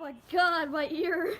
my god, my ear.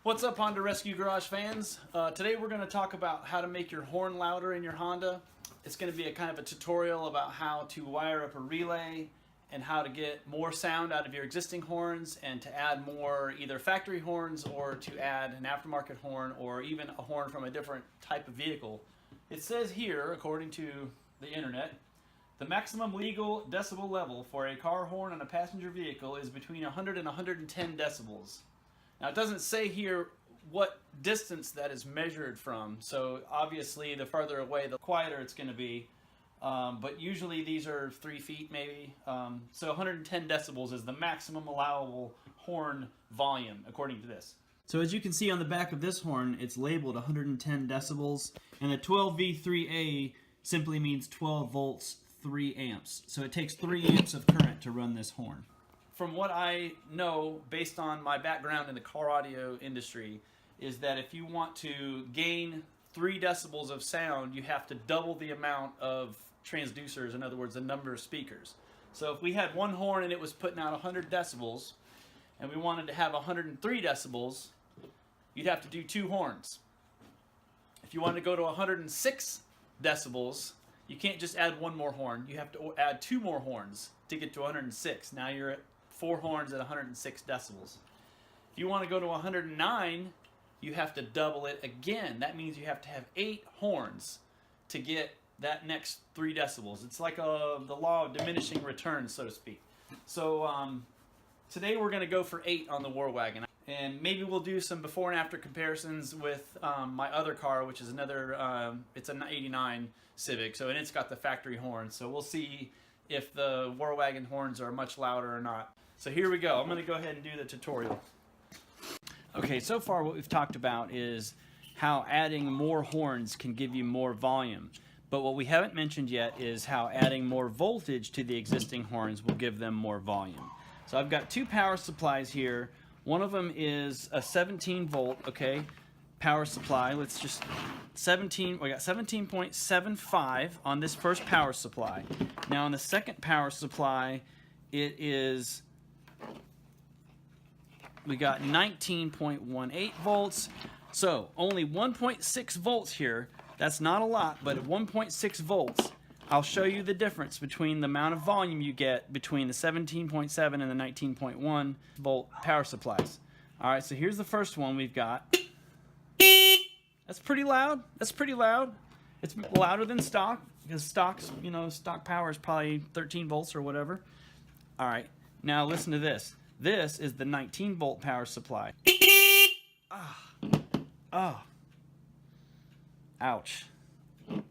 What's up, Honda Rescue Garage fans? Today we're going to talk about how to make your horn louder in your Honda. It's going to be a kind of a tutorial about how to wire up a relay and how to get more sound out of your existing horns and to add more either factory horns or to add an aftermarket horn or even a horn from a different type of vehicle. It says here, according to the internet, the maximum legal decibel level for a car horn on a passenger vehicle is between 100 and 110 decibels. Now it doesn't say here what distance that is measured from, so obviously the farther away the quieter it's going to be, but usually these are 3 feet maybe, so 110 decibels is the maximum allowable horn volume according to this. So as you can see on the back of this horn, it's labeled 110 decibels, and the 12V3A simply means 12 volts 3 amps, so it takes 3 amps of current to run this horn. From what I know, based on my background in the car audio industry, is that if you want to gain 3 decibels of sound, you have to double the amount of transducers, in other words, the number of speakers. So if we had one horn and it was putting out 100 decibels, and we wanted to have 103 decibels, you'd have to do 2 horns. If you wanted to go to 106 decibels, you can't just add one more horn. You have to add 2 more horns to get to 106. Now you're at 4 horns at 106 decibels. If you want to go to 109, you have to double it again. That means you have to have 8 horns to get that next 3 decibels. It's like the law of diminishing returns, so to speak. So today we're going to go for 8 on the War Wagon. And maybe we'll do some before and after comparisons with my other car, which is another, it's an '89 Civic, and it's got the factory horns. So we'll see if the War Wagon horns are much louder or not. So here we go. I'm going to go ahead and do the tutorial. Okay, so far what we've talked about is how adding more horns can give you more volume. But what we haven't mentioned yet is how adding more voltage to the existing horns will give them more volume. So I've got 2 power supplies here. One of them is a 17 volt, okay, power supply. Let's just we got 17.75 on this first power supply. Now on the second power supply, we got 19.18 volts. So only 1.6 volts here. That's not a lot, but at 1.6 volts, I'll show you the difference between the amount of volume you get between the 17.7 and the 19.1 volt power supplies. All right, so here's the first one we've got. That's pretty loud. That's pretty loud. It's louder than stock because stock power is probably 13 volts or whatever. All right, now listen to this. This is the 19 volt power supply. Oh. Ouch.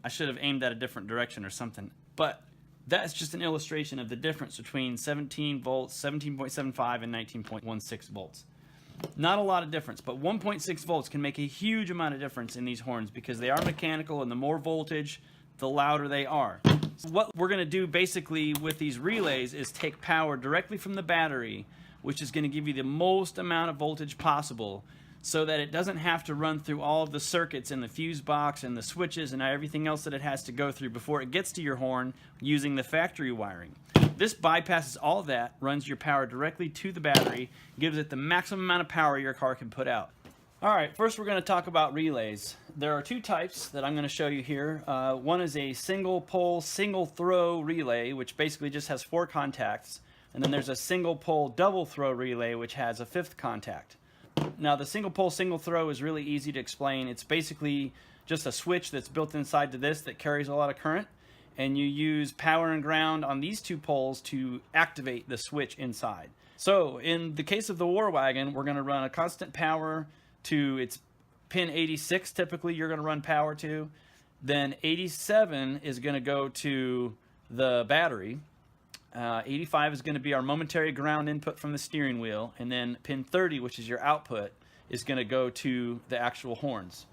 I should have aimed at a different direction or something. But that's just an illustration of the difference between 17 volts, 17.75 and 19.16 volts. Not a lot of difference, but 1.6 volts can make a huge amount of difference in these horns because they are mechanical, and the more voltage, the louder they are. So what we're going to do basically with these relays is take power directly from the battery, which is going to give you the most amount of voltage possible, so that it doesn't have to run through all of the circuits and the fuse box and the switches and everything else that it has to go through before it gets to your horn using the factory wiring. This bypasses all of that, runs your power directly to the battery, gives it the maximum amount of power your car can put out. Alright, first we're going to talk about relays. There are 2 types that I'm going to show you here. One is a single pole, single throw relay, which basically just has 4 contacts. And then there's a single pole, double throw relay, which has a 5th contact. Now the single pole, single throw is really easy to explain. It's basically just a switch that's built inside to this that carries a lot of current. And you use power and ground on these 2 poles to activate the switch inside. So in the case of the War Wagon, we're going to run a constant power to its pin 86, typically you're going to run power to. Then 87 is going to go to the battery. 85 is going to be our momentary ground input from the steering wheel. And then pin 30, which is your output, is going to go to the actual horns.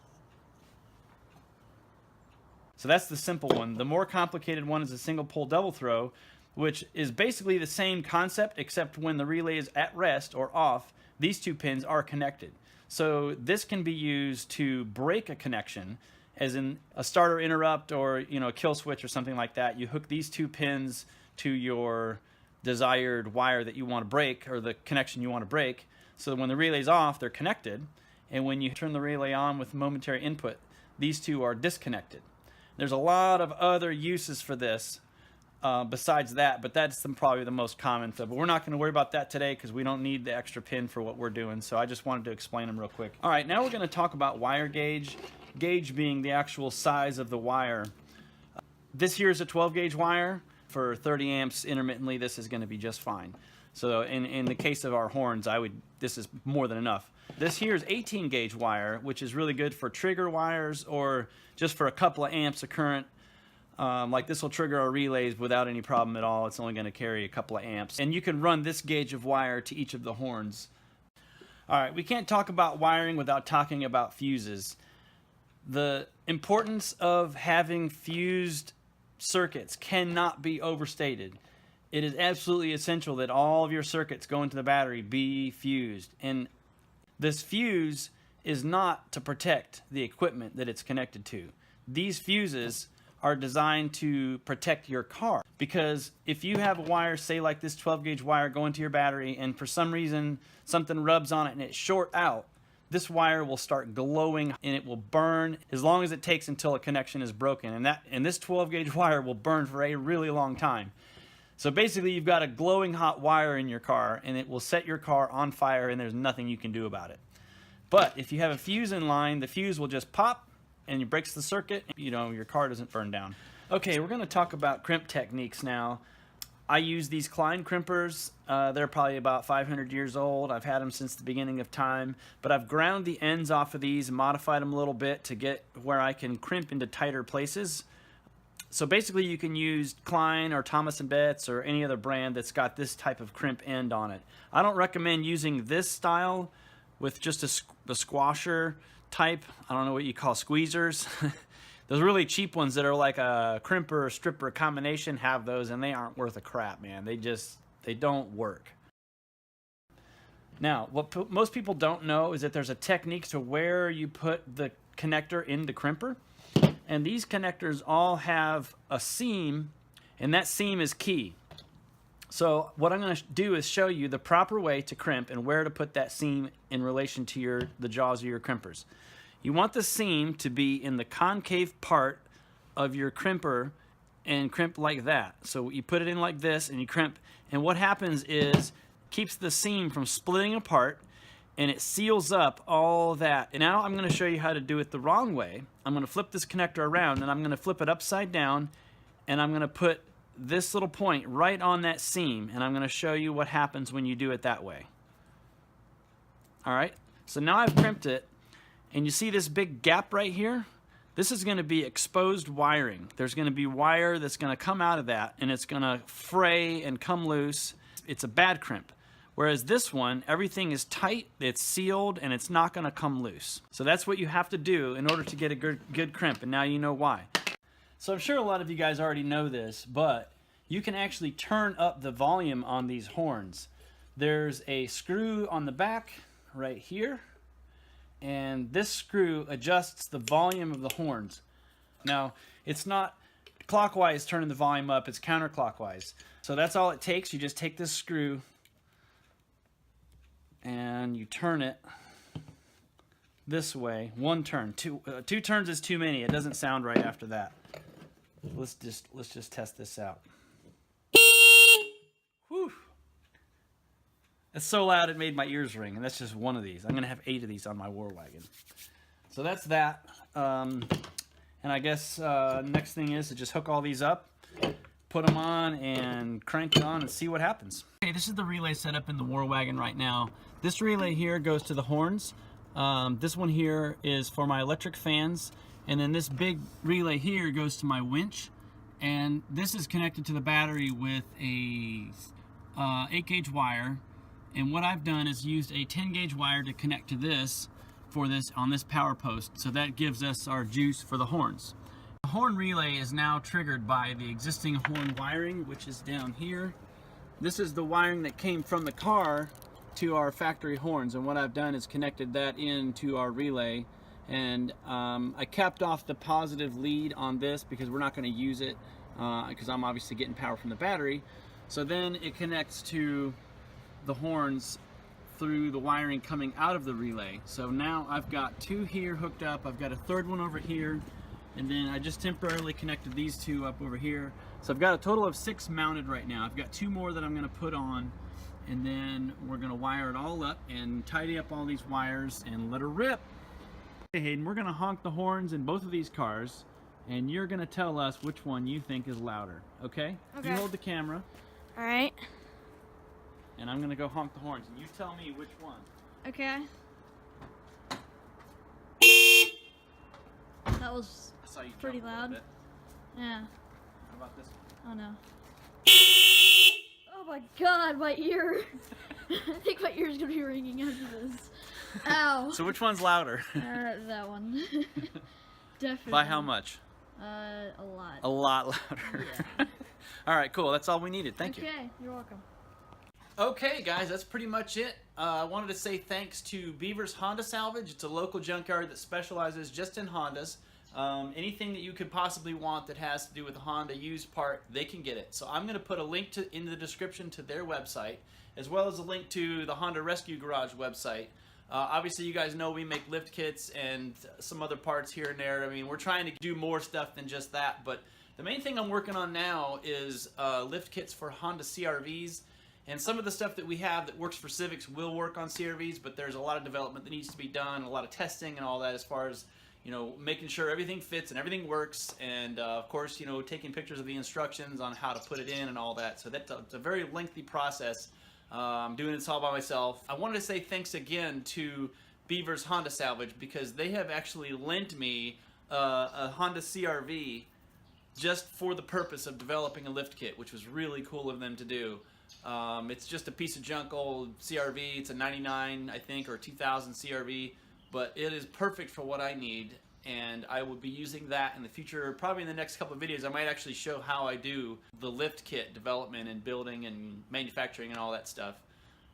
So that's the simple one. The more complicated one is a single pole double throw, which is basically the same concept, except when the relay is at rest or off, these 2 pins are connected. So this can be used to break a connection, as in a starter interrupt or a kill switch or something like that. You hook these 2 pins to desired wire that you want to break, or the connection you want to break. So when the relay's off, they're connected, and when you turn the relay on with momentary input, these two are disconnected. There's a lot of other uses for this besides that, but that's probably the most common. But we're not going to worry about that today because we don't need the extra pin for what we're doing. So I just wanted to explain them real quick. All right, now we're going to talk about wire gauge. Gauge being the actual size of the wire. This here is a 12 gauge wire. For 30 amps intermittently, this is going to be just fine. So in the case of our horns, this is more than enough. This here is 18 gauge wire, which is really good for trigger wires or just for a couple of amps of current. Like this will trigger our relays without any problem at all. It's only going to carry a couple of amps. And you can run this gauge of wire to each of the horns. All right, we can't talk about wiring without talking about fuses. The importance of having fused circuits cannot be overstated. It is absolutely essential that all of your circuits go into the battery be fused. And this fuse is not to protect the equipment that it's connected to. These fuses are designed to protect your car, because if you have a wire, say like this 12 gauge wire, go into your battery and for some reason something rubs on it and it short out, this wire will start glowing and it will burn as long as it takes until a connection is broken, and this 12 gauge wire will burn for a really long time. So basically you've got a glowing hot wire in your car and it will set your car on fire and there's nothing you can do about it. But if you have a fuse in line, the fuse will just pop and it breaks the circuit, your car doesn't burn down. Okay, we're going to talk about crimp techniques now. I use these Klein crimpers. They're probably about 500 years old. I've had them since the beginning of time, but I've ground the ends off of these and modified them a little bit to get where I can crimp into tighter places. So basically you can use Klein or Thomas & Betts or any other brand that's got this type of crimp end on it. I don't recommend using this style with just the squasher type. I don't know what you call squeezers. Those really cheap ones that are like a crimper stripper combination have those, and they aren't worth a crap, man. They don't work. Now, what most people don't know is that there's a technique to where you put the connector in the crimper. And these connectors all have a seam, and that seam is key. So what I'm going to do is show you the proper way to crimp and where to put that seam in relation to the jaws of your crimpers. You want the seam to be in the concave part of your crimper and crimp like that. So you put it in like this and you crimp, and what happens is keeps the seam from splitting apart and it seals up all that. And now I'm going to show you how to do it the wrong way. I'm going to flip this connector around and I'm going to flip it upside down, and I'm going to put this little point right on that seam, and I'm going to show you what happens when you do it that way. Alright, so now I've crimped it, and you see this big gap right here? This is going to be exposed wiring. There's going to be wire that's going to come out of that, and it's going to fray and come loose. It's a bad crimp. Whereas this one, everything is tight, it's sealed, and it's not going to come loose. So that's what you have to do in order to get a good crimp, and now you know why. So I'm sure a lot of you guys already know this, but you can actually turn up the volume on these horns. There's a screw on the back right here, and this screw adjusts the volume of the horns. Now, it's not clockwise turning the volume up, it's counterclockwise. So that's all it takes. You just take this screw and you turn it this way. One turn. Two turns is too many. It doesn't sound right after that. Let's just test this out. Whew. It's so loud it made my ears ring, and that's just one of these. I'm gonna have 8 of these on my war wagon. So that's that. And I guess next thing is to just hook all these up, put them on, and crank it on and see what happens. Okay, this is the relay set up in the war wagon right now. This relay here goes to the horns. This one here is for my electric fans. And then this big relay here goes to my winch, and this is connected to the battery with a 8 gauge wire. And what I've done is used a 10 gauge wire to connect to this on this power post, so that gives us our juice for the horns. The horn relay is now triggered by the existing horn wiring, which is down here. This is the wiring that came from the car to our factory horns, and what I've done is connected that into our relay. And I capped off the positive lead on this because we're not going to use it because I'm obviously getting power from the battery. So then it connects to the horns through the wiring coming out of the relay. So now I've got 2 here hooked up, I've got a 3rd one over here, and then I just temporarily connected these 2 up over here. So I've got a total of 6 mounted right now. I've got 2 more that I'm going to put on, and then we're going to wire it all up and tidy up all these wires and let her rip. Hey Hayden, we're going to honk the horns in both of these cars, and you're going to tell us which one you think is louder, okay? Okay. You hold the camera. All right. And I'm going to go honk the horns, and you tell me which one. Okay. That was I saw you pretty jump a little loud. bit. Yeah. How about this one? Oh no. Oh my god, my ear. I think my ear's gonna be ringing after this. Ow. So which one's louder? That one. Definitely. By how much? A lot. A lot louder. Yeah. All right, cool. That's all we needed. Thank you. Okay, you're welcome. Okay, guys, that's pretty much it. I wanted to say thanks to Beaver's Honda Salvage. It's a local junkyard that specializes just in Hondas. Anything that you could possibly want that has to do with a Honda used part, they can get it. So I'm going to put a link in the description to their website, as well as a link to the Honda Rescue Garage website. Obviously, you guys know we make lift kits and some other parts here and there. I mean, we're trying to do more stuff than just that, but the main thing I'm working on now is lift kits for Honda CRVs. And some of the stuff that we have that works for Civics will work on CRVs, but there's a lot of development that needs to be done, a lot of testing and all that as far as, you know, making sure everything fits and everything works, and of course, you know, taking pictures of the instructions on how to put it in and all that. So it's a very lengthy process. I'm doing this all by myself. I wanted to say thanks again to Beaver's Honda Salvage because they have actually lent me a Honda CRV just for the purpose of developing a lift kit, which was really cool of them to do. It's just a piece of junk old CRV. It's a 99, I think, or 2000 CRV, but it is perfect for what I need, and I will be using that in the future. Probably in the next couple of videos, I might actually show how I do the lift kit development and building and manufacturing and all that stuff.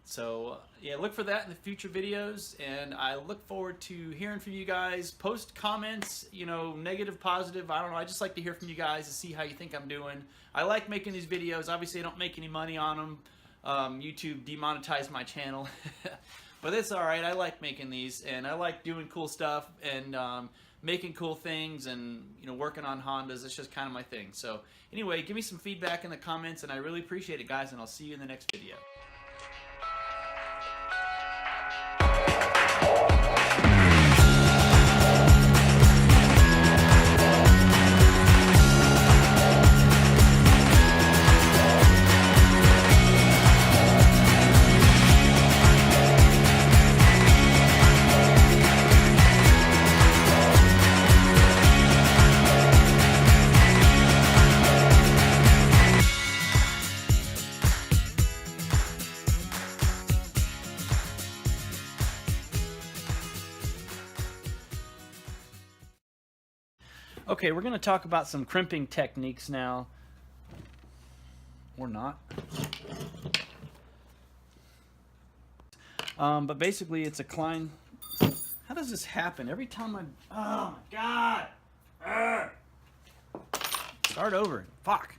So yeah, look for that in the future videos, and I look forward to hearing from you guys. Post comments, you know, negative, positive, I don't know. I just like to hear from you guys to see how you think I'm doing. I like making these videos. Obviously, I don't make any money on them. YouTube demonetized my channel. But it's alright. I like making these, and I like doing cool stuff and making cool things and, you know, working on Hondas. It's just kind of my thing. So anyway, give me some feedback in the comments, and I really appreciate it, guys, and I'll see you in the next video. Okay, we're going to talk about some crimping techniques now. Or not. But basically it's a climb. How does this happen? Every time I... Oh my god! Start over. Fuck.